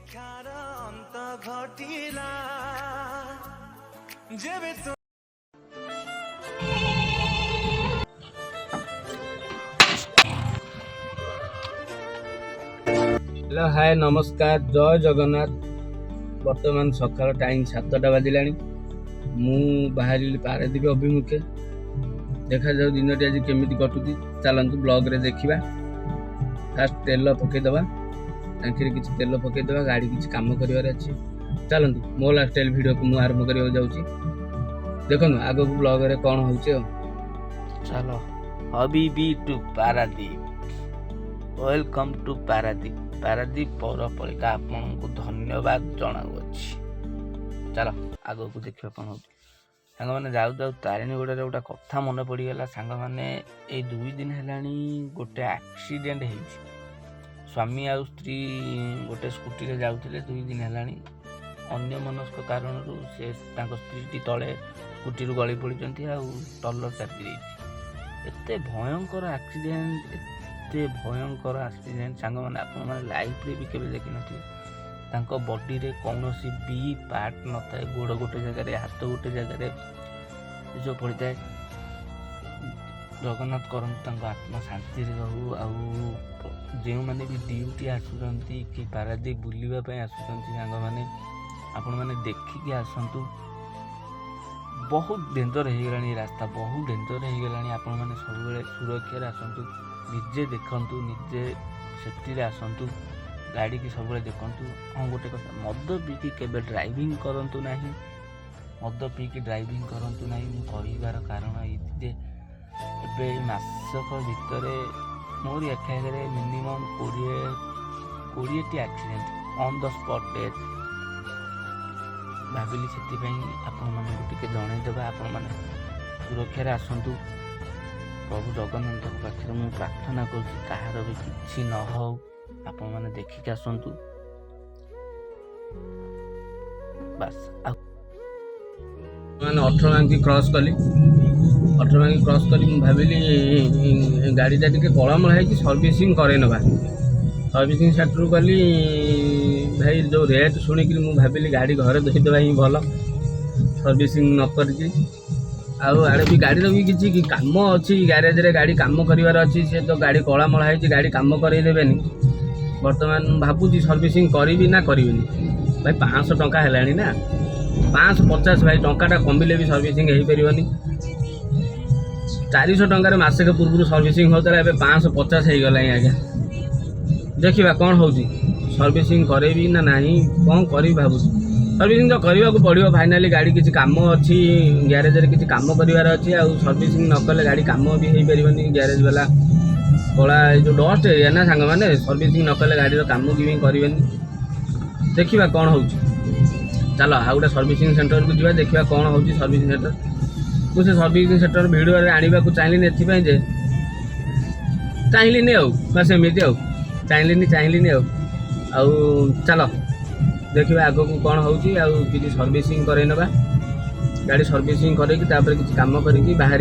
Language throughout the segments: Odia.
हेलो हाय नमस्कार जय जगन्नाथ। बर्तमान सकाल टाइम 7टा बाजिलानी। मु बाहर पारादीप अभिमुखे। देखा जाऊ दिनटी आज केमिति कटुची। चलतु ब्लॉग रे देखिबा। फास्ट तेल पकेदबा, टांकी किसी तेल पकेदबा, गाड़ी किसी काम करिवार अछि। चलतु मो लाइफस्टाइल वीडियो को मु आरंभ करियो जाउची। देखो आगो ब्लॉग रे कोन होउची। चलो हबीबी to Paradip. Welcome to Paradip. Paradip पौरपालिका आपको धन्यवाद जनाऊँगी। चलो आग को देखिए कौन हो। सांग मैंने जाऊ जाऊ तारिणीगुड़ा गोटे कथा मन पड़गला। सांग मैंने ये 2 दिन है गोटे एक्सीडेंट हो स्वामी आ स्त्री गोटे स्कूटी रे जाऊे 2 दिन है अन्य मनस्क कारण से स्त्री तले स्कूटी गली पड़ी टलर चापी एत भयंकर एक्सीडेंट एते भयंकर एक्सीडेंट सांग मैंने आप लाइफ रे भी केवे देखी नथिबे। बॉडी रे कौनसी भी पार्ट न थाए। गोड़ गोटे जगह हाथ गोटे जगह जो पड़ता है। जगन्नाथ करंतु आत्मा शांति रहू। जो मैंने भी ड्यूटी आसुचंती कि पारादीप बुलवाई आसुचंती सांग मैंने आपण मैंने देखिकी आसतु। बहुत डेंजर हो गलानी रास्ता, बहुत डेंजर हो गलानी। आपण मैंने सब सुरक्षा आसतु, निजे देखंतु, निजे सेफ्टी आसतु, गाड़ी की सब देखु। हाँ गोटे कथा मद पीकी केबे ड्राइविंग करंतु नहीं। मद पीकी ड्राइविंग करंतु नहीं। मु कहिबार कारण ये एबे मासक भितर मोर एखागे मिनिमम 20टी accident on the spot death. भाविली से आपण मैंने जनईदेवा। आपण मैंने सुरक्षा आसतु। प्रभु जगन्नाथ पाखे मुझे प्रार्थना कर भी किसी न हो। आपण मैंने देखिक आसतु बस। मैंने 18 बांकी क्रॉस कली। 18 बांकी क्रॉस कली भाविली गाड़ीटा टी कलामला है सर्विसिंग करे नवा। सर्विसिंग सेंटर कली भाई जो रेट शुणिक भाविली गाड़ी घर धोईदेवा ही भल सर्विसिंग न करके। आड़े भी गाड़ी भी किसी कम अच्छी ग्यारेज रे गाड़ी कम कर से तो गाड़ी कलामला है गाड़ी कम करदेवेनि। बर्तमान भावुँ सर्विसिंग करी ना करी भाई 500 टंका है ना 550 भाई टंकाटा कमिले भी सर्विसिंग हो पारनि। 400 टंकार मसक पूर्व सर्विसिंग होता है 550 हो गला। आज्ञा देखा कौन हो सर्विसिंग करेबी ना नहीं कौन करी भावुँ। सर्विसिंग तो करने को पड़ो फाइनाली गाड़ी किसी काम अच्छी ग्यारेज रे किसी काम करार अच्छी। सर्विसिंग न कले गाड़ी कम भी हो पारनि। ग्यारेज वाला कला जो डस्ट एरिया ना सांग मैंने सर्विसिंग न कले गाड़ी काम भी करें। देखा कौन हो। चल आ गए सर्विसिंग सेंटर को जी देखा कौन हो सर्विसिंग सेंटर। मुझे सर्विसिंग सेंटर भिडियो आने को चाहिए एपाई चाहिए बस एमती चाहिए चल देखा आग को कौन हो कि सर्विसिंग करे नवा। गाड़ी सर्विसिंग कर किसी काम करके बाहर।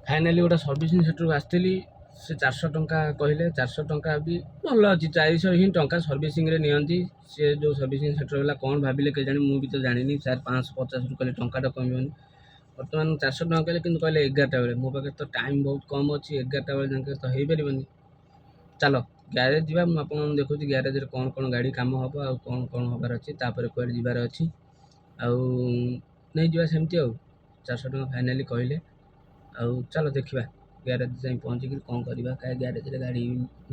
फाइनाली गोटे सर्विसिंग सेंटर को आसती से 400 टंका कहले। 400 टंका भी भल अच्छी 400 ही टंका सर्विसिंग रे नियंती। से जो सर्विसिंग सेंटर वाला कौन भाविले के जानी मुझे तो जानी सर 550 कहले टंकाटा कमिबनी। बर्तमान 400 टंका कहले कि कहले 11टा बेले मो पाखे तो टाइम बहुत कम अच्छी 11टा बेले जाके तो हो पारनि। चलो ग्यारेज जा मुझे देखुँ ग्यारेज रे कौन कौन गाड़ी कम हम आ कौन कौन हबार अच्छी कौन जबार अच्छी नहीं जा सेमती 400 टंका फाइनाली कहले। चलो देखा ଗ୍ୟାରେଜ ଯାଇ ପହଞ୍ଚିକି କ'ଣ କରିବା, କାହା ଗ୍ୟାରେଜରେ ଗାଡ଼ି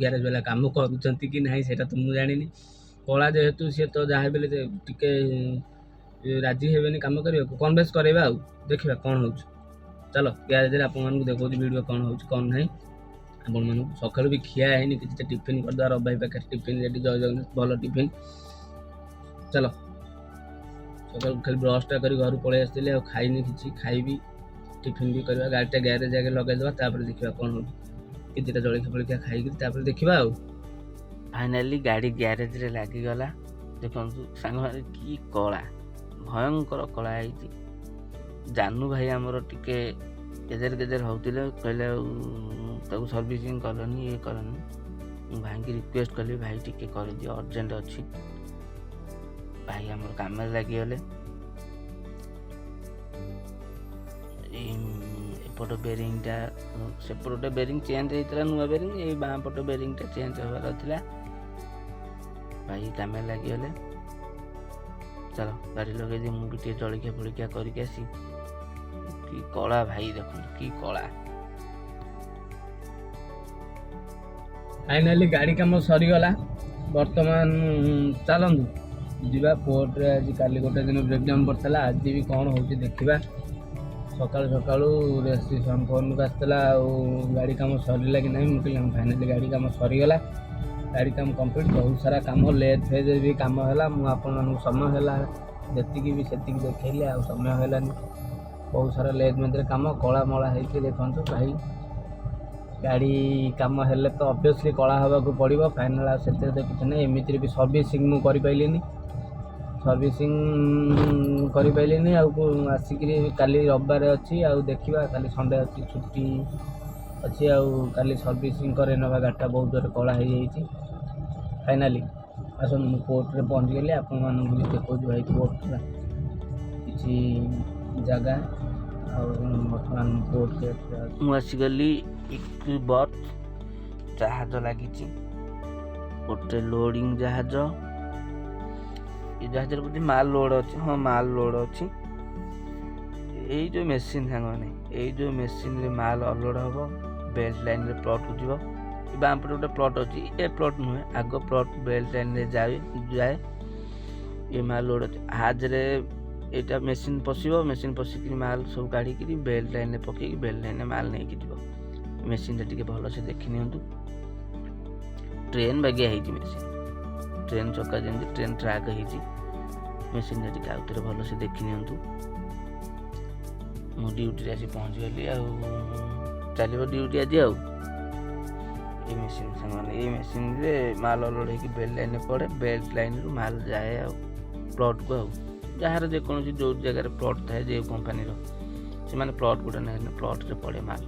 ଗ୍ୟାରେଜ ବାଲା କାମ କରୁଛନ୍ତି କି ନାହିଁ ସେଇଟା ତ ମୁଁ ଜାଣିନି। କଳା ଯେହେତୁ ସିଏ ତ ଯାହା ବି ହେଲେ ଟିକେ ରାଜି ହେବେନି କାମ କରିବାକୁ, କନଭେନ୍ସ କରାଇବା ଆଉ ଦେଖିବା କ'ଣ ହେଉଛି। ଚାଲ ଗ୍ୟାରେଜରେ ଆପଣମାନଙ୍କୁ ଦେଖାଉଛି ଭିଡ଼ିଓ କ'ଣ ହେଉଛି କ'ଣ ନାହିଁ। ଆପଣମାନଙ୍କୁ ସକାଳୁ ବି ଖିଆ ହେଇନି, କିଛିଟା ଟିଫିନ୍ କରିଦେବା। ରବି ଭାଇ ପାଖରେ ଟିଫିନ୍ ରେଡ଼ି, ଜୟ ଜଗନ୍ନାଥ, ଭଲ ଟିଫିନ୍। ଚାଲ ସକାଳୁ ଖାଲି ବ୍ରସ୍ଟା କରି ଘରୁ ପଳେଇ ଆସିଥିଲି, ଆଉ ଖାଇନି କିଛି, ଖାଇବି, ଟିଫିନ୍ ବି କରିବା। ଗାଡ଼ିଟା ଗ୍ୟାରେଜ ଆଗେ ଲଗାଇଦେବା, ତାପରେ ଦେଖିବା କ'ଣ ହେଉଛି। କିଛିଟା ଜଳଖିଆ ଫଳଖିଆ ଖାଇକିରି ତାପରେ ଦେଖିବା ଆଉ। ଫାଇନାଲି ଗାଡ଼ି ଗ୍ୟାରେଜରେ ଲାଗିଗଲା। ଦେଖନ୍ତୁ ସାଙ୍ଗମାନେ କି କଳା, ଭୟଙ୍କର କଳା ହେଇଛି। ଜାନୁ ଭାଇ ଆମର ଟିକେ ଗେଜେର ହେଉଥିଲେ, କହିଲେ ଆଉ ତାକୁ ସର୍ଭିସିଂ କଲନି, ଇଏ କଲନି। ମୁଁ ଭାଇକି ରିକ୍ୱେଷ୍ଟ କଲି, ଭାଇ ଟିକେ କରିଦିଅ, ଅର୍ଜେଣ୍ଟ ଅଛି। ଭାଇ ଆମର କାମରେ ଲାଗିଗଲେ। ଏପଟ ବେରିଂଟା, ସେପଟେ ବେରିଂ ଚେଞ୍ଜ ହେଇଥିଲା, ନୂଆ ବେରିଂ, ଏଇ ବାଁ ପଟ ବେରିଂଟା ଚେଞ୍ଜ ହେବାର ଥିଲା। ଭାଇ କାମରେ ଲାଗିଗଲେ। ଚାଲ ଗାଡ଼ି ଲଗେଇଦିଏ, ମୁଁ ବି ଟିକେ ଜଳଖିଆ ଫଳଖିଆ କରିକି ଆସି। କି କଳା ଭାଇ, ଦେଖନ୍ତୁ କି କଳା। ଫାଇନାଲି ଗାଡ଼ି କାମ ସରିଗଲା। ବର୍ତ୍ତମାନ ଚାଲନ୍ତୁ ଯିବା କୋର୍ଟରେ। ଆଜି କାଲି ଗୋଟେ ଦିନ ବ୍ରେକ୍ଡାଉନ୍ ପଡ଼ିଥିଲା, ଆଜି ବି କ'ଣ ହେଉଛି ଦେଖିବା। ସକାଳୁ ସକାଳୁ ରେଜିଷ୍ଟ୍ରେସନ୍ ଫୋନ୍କୁ ଆସିଥିଲା, ଆଉ ଗାଡ଼ି କାମ ସରିଲା କି ନାହିଁ। ମୁଁ କହିଲି ଫାଇନାଲି ଗାଡ଼ି କାମ ସରିଗଲା, ଗାଡ଼ି କାମ କମ୍ପ୍ଲିଟ୍। ବହୁତ ସାରା କାମ ଲେଟ୍ ଫେଜ୍ ବି କାମ ହେଲା। ମୁଁ ଆପଣମାନଙ୍କୁ ସମୟ ହେଲା ଯେତିକି ବି ସେତିକି ଦେଖେଇଲି, ଆଉ ସମୟ ହେଲାନି। ବହୁତ ସାରା ଲେଟ୍ ମଧ୍ୟରେ କାମ, କଳା ମଳା ହେଇକି ଦେଖନ୍ତୁ ଭାଇ। ଗାଡ଼ି କାମ ହେଲେ ତ ଅବଭିୟସ୍ଲି କଳା ହେବାକୁ ପଡ଼ିବ। ଫାଇନାଲ୍ ଆଉ ସେଥିରେ ତ କିଛି ନାହିଁ। ଏମିତିରେ ବି ସର୍ଭିସିଂ ମୁଁ କରିପାରିଲିନି, ଆଉ ଆସିକିରି କାଲି ରବିବାର ଅଛି, ଆଉ ଦେଖିବା କାଲି ସଣ୍ଡେ ଅଛି, ଛୁଟି ଅଛି, ଆଉ କାଲି ସର୍ଭିସିଂ କରି ନେବା। ଗାଡ଼ିଟା ବହୁତ ଜୋରେ କଳା ହେଇଯାଇଛି। ଫାଇନାଲି ଆସନ୍ତୁ, ମୁଁ କୋର୍ଟରେ ପହଞ୍ଚିଗଲି, ଆପଣମାନଙ୍କୁ ବି ଦେଖାଉଛି ଭାଇ କୋର୍ଟର କିଛି ଜାଗା। ଆଉ ବର୍ତ୍ତମାନ କୋର୍ଟ ଗେଟ୍ରେ ମୁଁ ଆସିଗଲି। ଇକ୍ୱିବର୍ଥ ଜାହାଜ ଲାଗିଛି, ଗୋଟେ ଲୋଡ଼ିଂ ଜାହାଜ। ଏ ଜାହାଜରେ ବୋଧେ ମାଲ ଲୋଡ଼ ଅଛି, ହଁ ମାଲ ଲୋଡ଼ ଅଛି। ଏଇ ଯେଉଁ ମେସିନ୍ ସାଙ୍ଗମାନେ, ଏଇ ଯେଉଁ ମେସିନ୍ରେ ମାଲ ଅଲୋଡ଼ ହେବ, ବେଲ୍ଟ ଲାଇନ୍ରେ ପ୍ଲଟ୍କୁ ଯିବ। ଏ ବାଁ ପଟେ ଗୋଟେ ପ୍ଲଟ୍ ଅଛି, ଏ ପ୍ଲଟ୍ ନୁହେଁ, ଆଗ ପ୍ଲଟ୍ ବେଲ୍ଟ ଲାଇନ୍ରେ ଯାଏ। ଏ ମାଲ ଲୋଡ଼ ଅଛି। ହାଜରେ ଏଇଟା ମେସିନ୍ ପଶିବ, ମେସିନ୍ ପଶିକିରି ମାଲ ସବୁ କାଢ଼ିକିରି ବେଲ୍ଟ ଲାଇନ୍ରେ ପକେଇକି ବେଲ୍ଟ ଲାଇନ୍ରେ ମାଲ ନେଇକି ଯିବ। ମେସିନ୍ଟା ଟିକେ ଭଲସେ ଦେଖି ନିଅନ୍ତୁ। ଟ୍ରେନ୍ ବାଗିଆ ହେଇଛି ମେସିନ୍, ଟ୍ରେନ୍ ଚକା ଯେମିତି ଟ୍ରେନ୍ ଟ୍ରାକ୍ ହେଇଛି। ମେସିନ୍ଟା ଟିକେ ଆଉଥରେ ଭଲସେ ଦେଖି ନିଅନ୍ତୁ। ମୁଁ ଡ୍ୟୁଟିରେ ଆସି ପହଞ୍ଚିଗଲି, ଆଉ ଚାଲିବ ଡ୍ୟୁଟି ଆଜି। ଆଉ ଏଇ ମେସିନ୍ ସାଙ୍ଗମାନେ, ଏଇ ମେସିନ୍ରେ ମାଲ ଅଲୋଡ଼ ହେଇକି ବେଲ୍ଟ ଲାଇନ୍ରେ ପଡ଼େ, ବେଲ୍ଟ ଲାଇନ୍ରୁ ମାଲ ଯାଏ ଆଉ ପ୍ଲଟ୍କୁ। ଆଉ ଯାହାର ଯେକୌଣସି ଯେଉଁ ଜାଗାରେ ପ୍ଲଟ୍ ଥାଏ, ଯେଉଁ କମ୍ପାନୀର, ସେମାନେ ପ୍ଲଟ୍ ଗୋଟେ ନେଲେ ପ୍ଲଟ୍ରେ ପଡ଼େ ମାଲ।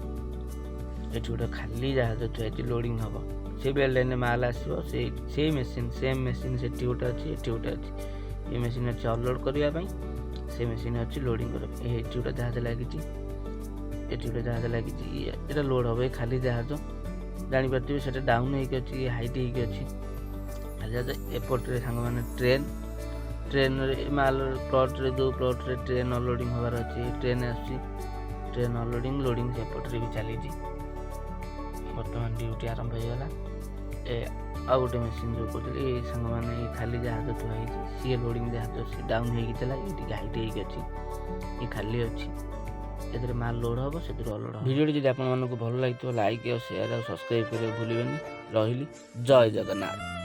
ଏଠି ଗୋଟେ ଖାଲି ଜାହାଜ ଥୁଆ ହେଇଛି, ଲୋଡ଼ିଂ ହେବ। ସେ ବେଲ୍ଟ ଲାଇନ୍ରେ ମାଲ ଆସିବ। ସେଇ ମେସିନ୍, ସେମ୍ ମେସିନ୍ ସେଠି ଗୋଟେ ଅଛି, ଏଠି ଗୋଟେ ଅଛି। ଏ ମେସିନ୍ ଅଛି ଅଲୋଡ଼ କରିବା ପାଇଁ, ସେ ମେସିନ୍ ଅଛି ଲୋଡ଼ିଂ କରିବା ପାଇଁ। ଏଠି ଗୋଟେ ଜାହାଜ ଲାଗିଛି, ଏଠି ଗୋଟେ ଜାହାଜ ଲାଗିଛି। ଏଇଟା ଲୋଡ଼ ହେବ, ଏ ଖାଲି ଜାହାଜ। ଜାଣିପାରୁଥିବେ ସେଟା ଡାଉନ୍ ହେଇକି ଅଛି, ହାଇଟ୍ ହେଇକି ଅଛି ଖାଲି ଜାହାଜ। ଏପଟରେ ସାଙ୍ଗମାନେ ଟ୍ରେନ୍ରେ ମାଲ ପ୍ଲଟ୍ରେ, ଯେଉଁ ପ୍ଲଟ୍ରେ ଟ୍ରେନ୍ ଅନଲୋଡ଼ିଂ ହେବାର ଅଛି, ଟ୍ରେନ୍ ଆସୁଛି। ଟ୍ରେନ୍ ଅନଲୋଡ଼ିଂ, ଲୋଡ଼ିଂ ସେପଟରେ ବି ଚାଲିଛି। ବର୍ତ୍ତମାନ ଡ୍ୟୁଟି ଆରମ୍ଭ ହେଇଗଲା। ଆଉ ଗୋଟେ ମେସିନ୍ ଯେଉଁ କହୁଥିଲି, ଏଇ ସାଙ୍ଗମାନେ ଏଇ ଖାଲି ଜାହାଜ ଥୁଆ ହେଇଛି, ସିଏ ଲୋଡ଼ିଂ ଜାହାଜ, ସିଏ ଡାଉନ୍ ହେଇକି ଥିଲା, ଇଏ ଟିକେ ହାଇଟ୍ ହେଇକି ଅଛି, ଇଏ ଖାଲି ଅଛି। ଏଥିରେ ମାଲ ଲୋଡ଼ ହେବ, ସେଥିରୁ ଅଲୋଡ଼ ହେବ। ଭିଡ଼ିଓଟି ଯଦି ଆପଣମାନଙ୍କୁ ଭଲ ଲାଗିଥିବ, ଲାଇକ୍ ଆଉ ସେୟାର ଆଉ ସବସ୍କ୍ରାଇବ୍ କରିବାକୁ ଭୁଲିବେନି। ରହିଲି, ଜୟ ଜଗନ୍ନାଥ।